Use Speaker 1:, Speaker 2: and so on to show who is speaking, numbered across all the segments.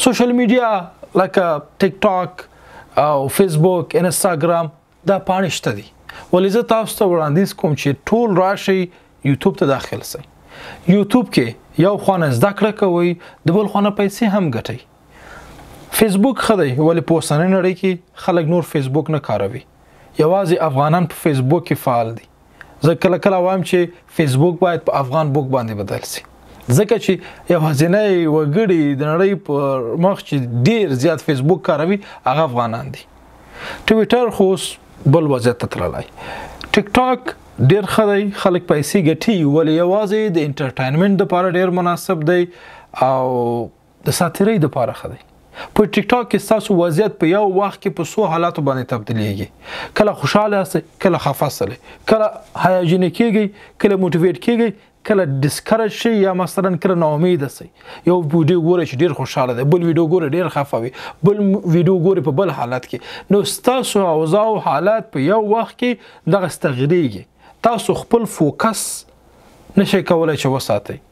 Speaker 1: سوشل میډیا لکه ټیک ټاک او فیسبوک انسټاګرام دا پاڼې شته دي. ولې زه تاسو ته وړاندیز کوم چې ټول راشئ یوټیوب ته داخل شئ. یوټیوب کې یو خانه زده کړه کوئ، د بل خانه پیسې هم ګټئ. فیسبوک ښه دی ولې په اوسنۍ نړۍ کې خلک نور فیسبوک نه کاروي. یوازې افغانان په فیسبوک کې فعال دي. زه کله کله وایم چې فیسبوک باید په افغان بوک باندې بدل شي، ځکه چې یوازینی وګړي د نړۍ پر مخ چې ډیر زیات فیسبوک کاروي هغه افغانان دي. ټویټر خو اوس بل وضعیت ته تللی. ټیک ټاک ډیر ښه دی، خلک پیسې ګټي ولې یوازې د انټرټینمنټ دپاره ډیر مناسب دی او د ساتیرۍ دپاره ښه دی. په ټیک ټاک کې ستاسو وضعیت په یو وخت کې په څو حالاتو باندې تبدیلیږي. کله خوشحاله یاستئ، کله خفه سئ، کله هیجاني کیږئ، کله موټیویټ کیږئ، کله ډسکرج شي یا مثلا کله ناامیده سئ. یو ویډیو ګورئ چې ډیر خوشحاله دی، بل ویډیو ګورئ ډیر خفه وي، بل ویډیو ګورئ په بل حالت کې. نو ستاسو اوضاع او حالات په یو وخت کې دغسې تغیریږي. تاسو خپل فوکس نشئ کولی چې وساتئ.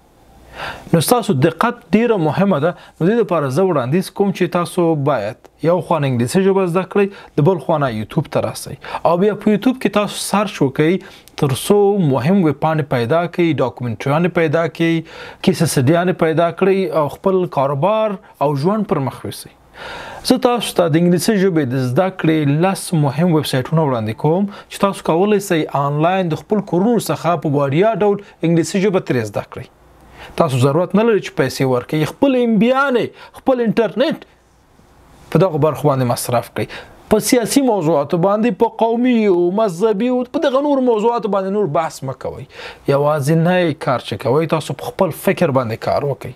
Speaker 1: نو تاسو دقت ډیره مهمه ده. نو دې لپاره زه وړاندیز کوم چې تاسو باید یو خوا انګلیسي ژبه زده کړئ، د بل خوا نه یوټیوب ته راسئ او بیا په یوټیوب کې تاسو سرچ وکړئ تر څو مهم ویبپاڼې پیدا کړئ، ډاکومنټریانې پیدا کړئ، کیس سټډیانې پیدا کړئ او خپل کاروبار او ژوند پر مخ یوسئ. زه تاسو ته د انګلیسي ژبې د زده کړې 10 مهم ویب سایټونه وړاندې کوم چې تاسو کولی شئ آنلاین د خپل کورونو څخه په وړیا ډول انګلیسي ژبه ترې زده کړئ. تاسو ضرورت نه لري چې پیسې ورکړئ، خپل امبیانې خپل انټرنیټ په دغه برخو باندې مصرف کړئ. په سیاسي موضوعاتو باندې، په قومي او مذهبي او په دغه نور موضوعاتو باندې نور بحث مه کوئ. یوازینی کار چې کوئ تاسو په خپل فکر باندې کار وکړئ،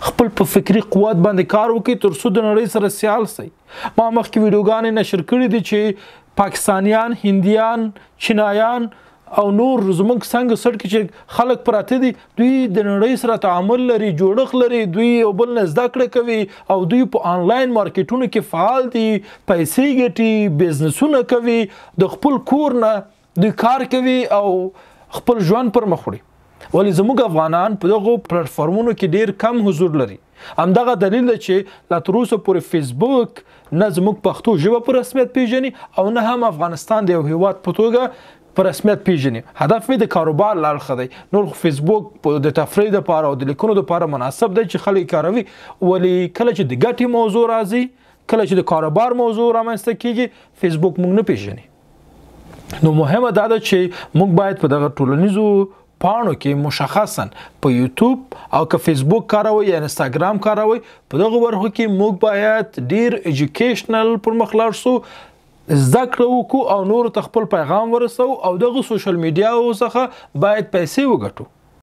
Speaker 1: خپل په فکري قوت باندې کار وکړئ تر څو د نړۍ سره سیال شئ. ما مخکې ویډیوګانې نشر کړي دي چې پاکستانیان، هندیان، چینایان او نور زموږ څنګه سړک چې خلک پراته دي، دوی د نړۍ سره تعامل لري، جوړښت لري، دوی یو بل نه زده کړه کوي او دوی په آنلاین مارکیټونو کې فعال دي، پیسې ګټي، بزنسونه کوي، د خپل کور نه دوی کار کوي او خپل ژوند پر مخ وړي. ولې زموږ افغانان په دغو پلیټفارمونو کې ډیر کم حضور لري. همدغه دلیل ده چې لا تر اوسه پورې فیسبوک نه زموږ پښتو ژبه په رسمیت پیژني او نه هم افغانستان د یو هیواد په توګه په رسمیت پیژني. هدف مې د کاروبار له اړخه دی. نور فیسبوک د تفریح دپاره او د لیکنو دپاره مناسب دی چې خلک کاروي، ولې کله چې د ګټې موضوع راځي، کله چې د کاروبار موضوع رامنځته کیږي، فیسبوک موږ نه پیژني. نو مهمه دا ده چې موږ باید په دغه ټولنیزو پاڼو کې مشخصا په یوټیوب او که فیسبوک کاروئ یا انسټاګرام کاروئ، په دغه برخو کې موږ باید ډیر ایجوکیشنل پر مخ لاړ شو، زده کړه وکړو او نورو ته خپل پیغام ورسوو او دغه سوشل میډیاو څخه باید پیسې وګټو.